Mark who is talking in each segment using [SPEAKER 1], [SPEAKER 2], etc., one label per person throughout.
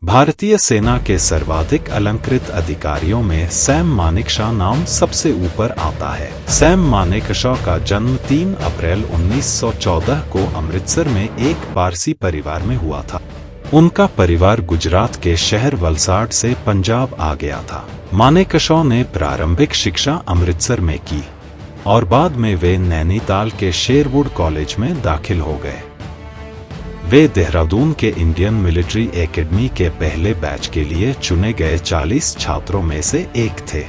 [SPEAKER 1] भारतीय सेना के सर्वाधिक अलंकृत अधिकारियों में सैम मानेकशॉ नाम सबसे ऊपर आता है। सैम मानेकशॉ का जन्म 3 अप्रैल 1914 को अमृतसर में एक पारसी परिवार में हुआ था। उनका परिवार गुजरात के शहर वलसाड से पंजाब आ गया था। मानेकशॉ ने प्रारंभिक शिक्षा अमृतसर में की और बाद में वे नैनीताल के शेरवुड कॉलेज में दाखिल हो गए। वे देहरादून के इंडियन मिलिट्री एकेडमी के पहले बैच के लिए चुने गए 40 छात्रों में से एक थे।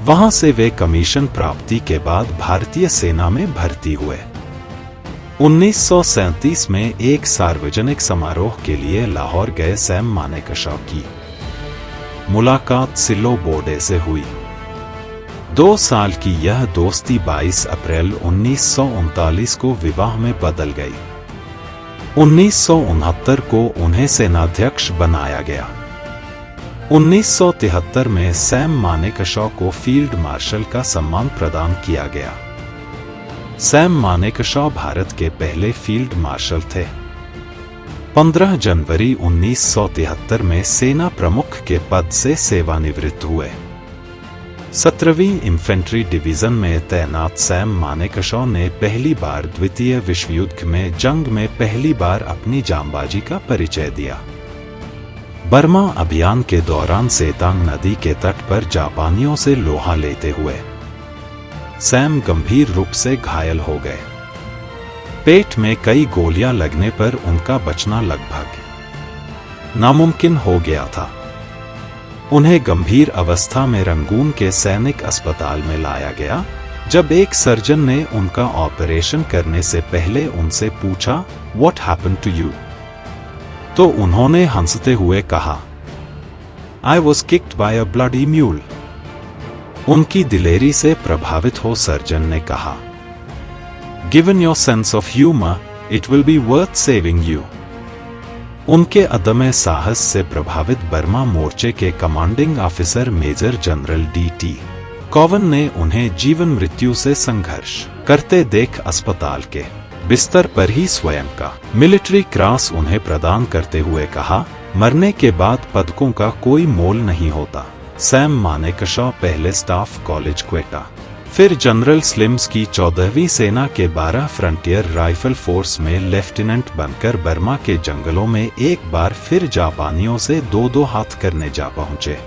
[SPEAKER 1] वहां से वे कमीशन प्राप्ति के बाद भारतीय सेना में भर्ती हुए। 1937 में एक सार्वजनिक समारोह के लिए लाहौर गए सैम मानेकशॉ की मुलाकात सिलो बोडे से हुई। 2 साल की यह दोस्ती 22 अप्रैल 1939 को विवाह में बदल गई। 1969 को उन्हें सेनाध्यक्ष बनाया गया। 1973 में सैम मानेकशॉ को फील्ड मार्शल का सम्मान प्रदान किया गया। सैम मानेकशॉ भारत के पहले फील्ड मार्शल थे। 15 जनवरी 1973 में सेना प्रमुख के पद से सेवानिवृत्त हुए। 17वीं इन्फेंट्री डिवीजन में तैनात सैम मानेकशॉ ने पहली बार द्वितीय विश्व युद्ध में जंग में पहली बार अपनी जांबाजी का परिचय दिया। बर्मा अभियान के दौरान सेतांग नदी के तट पर जापानियों से लोहा लेते हुए सैम गंभीर रूप से घायल हो गए। पेट में कई गोलियां लगने पर उनका बचना लगभग नामुमकिन हो गया था। उन्हें गंभीर अवस्था में रंगून के सैनिक अस्पताल में लाया गया। जब एक सर्जन ने उनका ऑपरेशन करने से पहले उनसे पूछा, "What happened to you?" तो उन्होंने हंसते हुए कहा, "I was kicked by a bloody mule." उनकी दिलेरी से प्रभावित हो सर्जन ने कहा, "Given your sense of humor, it will be worth saving you." उनके अदम्य साहस से प्रभावित बर्मा मोर्चे के commanding officer major general D.T. कोवन ने उन्हें जीवन मृत्यु से संघर्ष करते देख अस्पताल के बिस्तर पर ही स्वयं का मिलिट्री क्रॉस उन्हें प्रदान करते हुए कहा, "मरने के बाद पदकों का कोई मोल नहीं होता।" सैम मानेकशॉ पहले स्टाफ कॉलेज क्वेटा, फिर जनरल स्लिम्स की 14वीं सेना के 12 फ्रंटियर राइफल फोर्स में लेफ्टिनेंट बनकर बर्मा के जंगलों में एक बार फिर जापानियों से 2-2 हाथ करने जा पहुंचे।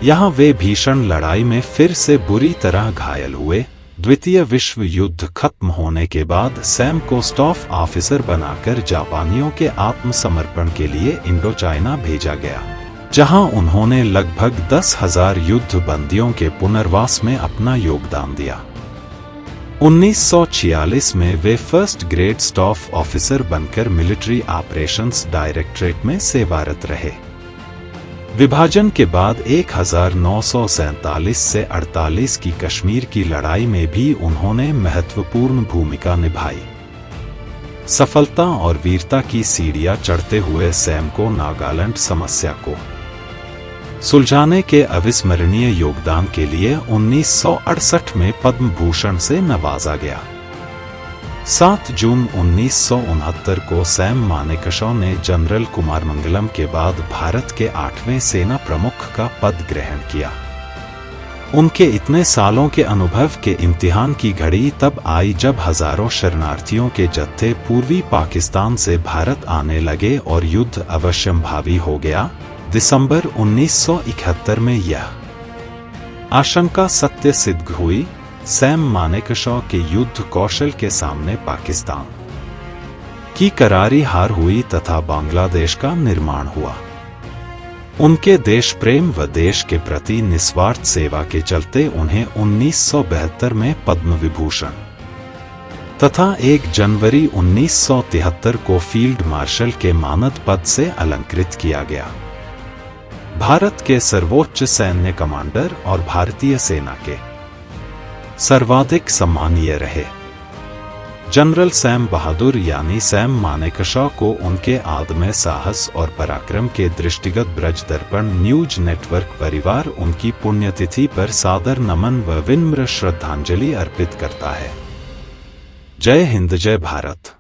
[SPEAKER 1] यहां वे भीषण लड़ाई में फिर से बुरी तरह घायल हुए। द्वितीय विश्व युद्ध खत्म होने के बाद सैम को स्टाफ ऑफिसर बनाकर जापानियों के आत्मसमर्पण के लिए इंडो चाइना भेजा गया, जहां उन्होंने लगभग 10,000 युद्ध बंदियों के पुनर्वास में अपना योगदान दिया। 1946 में वे फर्स्ट ग्रेड स्टाफ ऑफिसर बनकर मिलिट्री ऑपरेशंस डायरेक्टरेट में सेवारत रहे। विभाजन के बाद 1947 से 48 की कश्मीर की लड़ाई में भी उन्होंने महत्वपूर्ण भूमिका निभाई। सफलता और वीरता की सीढ़ियां चढ़ते हुए सैम को नागालैंड समस्या को सुलझाने के अविस्मरणीय योगदान के लिए 1968 में पद्म भूषण से नवाजा गया। 7 जून 1969 को सैम मानेकशॉ ने जनरल कुमारमंगलम के बाद भारत के 8वें सेना प्रमुख का पद ग्रहण किया। उनके इतने सालों के अनुभव के इम्तिहान की घड़ी तब आई जब हजारों शरणार्थियों के जत्थे पूर्वी पाकिस्तान से भारत आने लगे और युद्ध अवश्यंभावी हो गया। दिसंबर 1971 में यह आशंका सत्य सिद्ध हुई। सैम मानेकशॉ के युद्ध कौशल के सामने पाकिस्तान की करारी हार हुई तथा बांग्लादेश का निर्माण हुआ। उनके देश प्रेम व देश के प्रति निस्वार्थ सेवा के चलते उन्हें 1972 में पद्म विभूषण तथा 1 जनवरी 1973 को फील्ड मार्शल के मानद पद से अलंकृत किया गया। भारत के सर्वोच्च सैन्य कमांडर और भारतीय सेना के सर्वाधिक सम्मानीय रहे। जनरल सैम बहादुर यानी सैम मानेकशॉ को उनके आदम्य साहस और पराक्रम के दृष्टिगत ब्रज दर्पण न्यूज नेटवर्क परिवार उनकी पुण्यतिथि पर सादर नमन व विनम्र श्रद्धांजलि अर्पित करता है। जय हिंद, जय भारत।